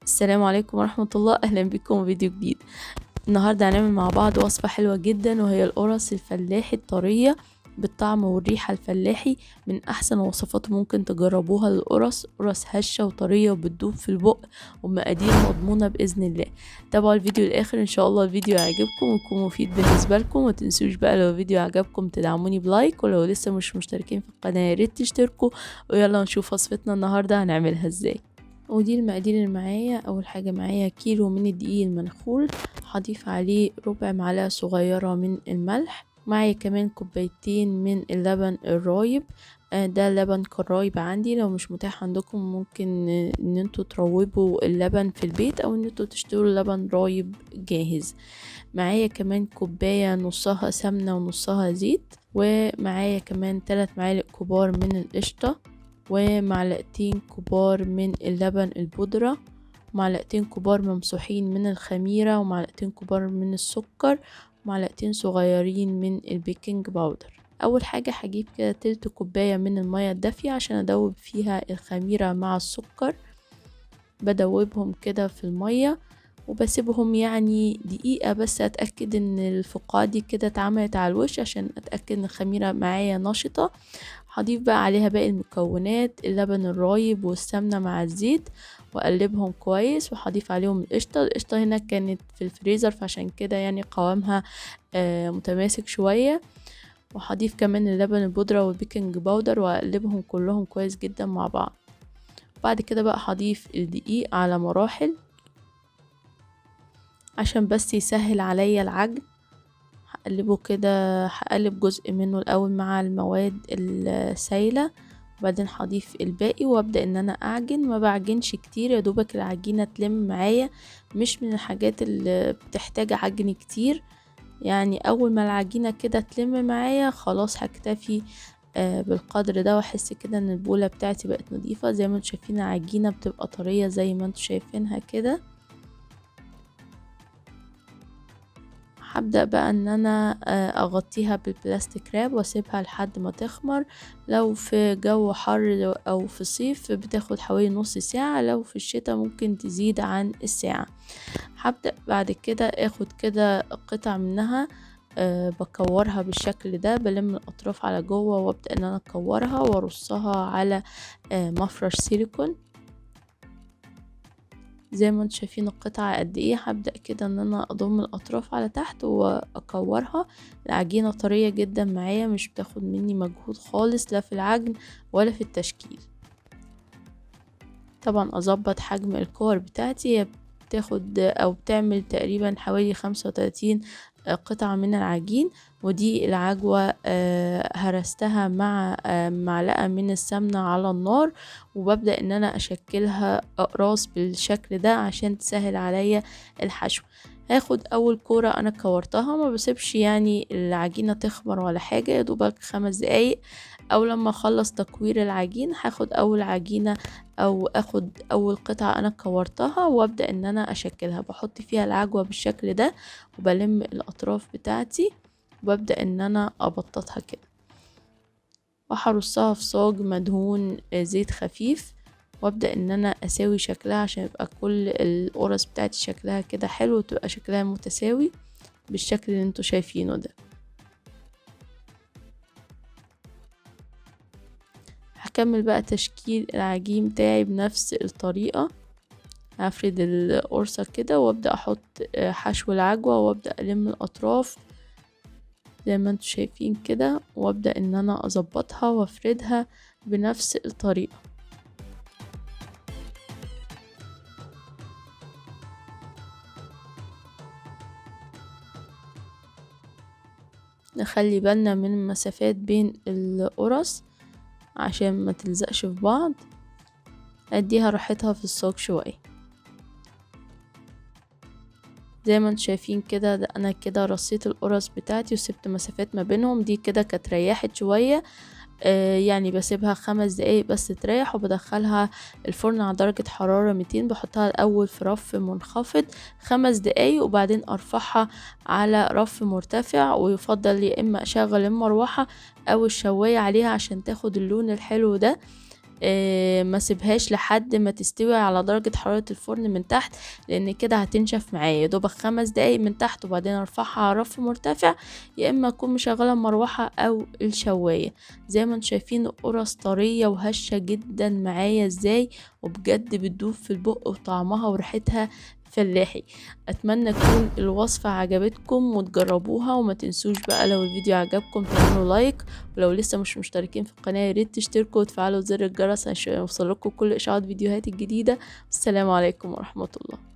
السلام عليكم ورحمة الله. أهلا بكم في فيديو جديد. النهاردة هنعمل مع بعض وصفة حلوة جدا، وهي القرص الفلاحي الطرية بالطعم والريحة الفلاحي. من أحسن وصفات ممكن تجربوها للقرص، قرص هشة وطرية وبتدوب في البق، ومقادير مضمونة بإذن الله. تابعوا الفيديو الآخر إن شاء الله الفيديو يعجبكم ويكون مفيد بالنسبة لكم. ومتنسوش بقى لو الفيديو عجبكم تدعموني بلايك، ولو لسه مش مشتركين في القناة ياريت تشتركوا. ويلا نشوف وصفتنا النهاردة هنعملها ازاي. ودي المقادير اللي معايا. اول حاجه معايا كيلو من الدقيق المنخول، هضيف عليه ربع معلقه صغيره من الملح. معايا كمان كوبايتين من اللبن الرايب. ده لبن كرايب عندي، لو مش متاح عندكم ممكن ان انتوا تروبوا اللبن في البيت، او ان انتوا تشتروا لبن رايب جاهز. معايا كمان كوبايه نصها سمنه ونصها زيت. ومعايا كمان 3 معالق كبار من القشطه، ومعلقتين كبار من اللبن البودرة، معلقتين كبار ممسوحين من الخميرة، ومعلقتين كبار من السكر، ومعلقتين صغيرين من البيكنج باودر. اول حاجة هجيب كده تلت كوباية من المية الدافية عشان ادوب فيها الخميرة مع السكر. بدوبهم كده في المية وبسيبهم يعني دقيقة بس اتأكد ان الفقاعة دي كده اتعملت على الوش، عشان اتأكد ان الخميرة معايا نشطة. هضيف بقى عليها باقي المكونات، اللبن الرايب والسمنة مع الزيت، واقلبهم كويس. وهضيف عليهم القشطة هنا كانت في الفريزر، فعشان كده يعني قوامها متماسك شوية. وهضيف كمان اللبن البودرة والبيكنج باودر واقلبهم كلهم كويس جدا مع بعض. بعد كده بقى هضيف الدقيق على مراحل عشان بس يسهل عليا العجن. هقلبه كده، هقلب جزء منه الاول مع المواد السائله، وبعدين هضيف الباقي وابدا ان انا اعجن. ما بعجنش كتير، يا دوبك العجينه تلم معايا، مش من الحاجات اللي بتحتاج عجن كتير. يعني اول ما العجينه كده تلم معايا خلاص هكتفي بالقدر ده، واحس كده ان البوله بتاعتي بقت نظيفه. زي ما انتم شايفين العجينه بتبقى طريه زي ما انتم شايفينها كده. هبدأ بقى ان انا اغطيها بالبلاستيك راب واسيبها لحد ما تخمر. لو في جو حر او في صيف بتاخد حوالي نص ساعة، لو في الشتاء ممكن تزيد عن الساعة. هبدأ بعد كده اخد كده قطع منها، بكورها بالشكل ده، بلم الاطراف على جوه وابدأ ان انا اكورها وارصها على مفرش سيليكون. زي ما انتم شايفين القطعة قد ايه. هبدأ كده ان انا اضم الاطراف على تحت واكورها. العجينة طرية جدا معايا، مش بتاخد مني مجهود خالص، لا في العجن ولا في التشكيل. طبعا اظبط حجم الكور بتاعتي، هي بتاخد او بتعمل تقريبا حوالي 35 قطعة من العجين. ودي العجوة هرستها مع معلقة من السمنة على النار، وببدأ ان انا اشكلها اقراص بالشكل ده عشان تسهل عليا الحشو. هاخد اول كورة انا كورتها، ما بسيبش يعني العجينة تخمر ولا حاجة، يا دوبك 5 دقايق. او لما اخلص تكوير العجين هاخد اول عجينة او اخد اول قطعة انا كورتها وابدأ ان انا اشكلها. بحط فيها العجوة بالشكل ده وبلم الاطراف بتاعتي وببدأ ان انا ابططها كده، وهرصها في صاج مدهون زيت خفيف، وابدأ ان انا اساوي شكلها عشان يبقى كل القرص بتاعتي شكلها كده حلو، وتبقى شكلها متساوي بالشكل اللي انتوا شايفينه ده. هكمل بقى تشكيل العجين بتاعي بنفس الطريقة. هفرد القرصة كده وابدأ احط حشو العجوة وابدأ الم الاطراف زي ما انتوا شايفين كده، وابدأ ان انا اظبطها وافردها بنفس الطريقة. نخلي بالنا من المسافات بين القرص عشان ما تلزقش في بعض. اديها راحتها في الصاج شوية. زي ما انتوا شايفين كده، ده انا كده رصيت القرص بتاعتي وسبت مسافات ما بينهم. دي كده كانت ريحت شوية، يعني بسيبها 5 دقايق بس تريح، وبدخلها الفرن على درجة حرارة 200. بحطها الاول في رف منخفض 5 دقايق، وبعدين ارفعها على رف مرتفع، ويفضل يا اما اشغل المروحة او الشواية عليها عشان تاخد اللون الحلو ده. ما سيبهاش لحد ما تستوي على درجة حرارة الفرن من تحت، لان كده هتنشف معايا. يا دوبك 5 دقايق من تحت وبعدين ارفعها على رف مرتفع، يا اما اكون مشغله المروحه او الشوايه. زي ما انتم شايفين القرص طريه وهشه جدا معايا ازاي، وبجد بتدوب في البق وطعمها وريحتها فلاحي. اتمنى تكون الوصفة عجبتكم وتجربوها، وما تنسوش بقى لو الفيديو عجبكم تعملوا لايك، ولو لسه مش مشتركين في القناة ياريت تشتركوا وتفعلوا زر الجرس عشان يوصلكوا كل اشعارات فيديوهات الجديدة. السلام عليكم ورحمة الله.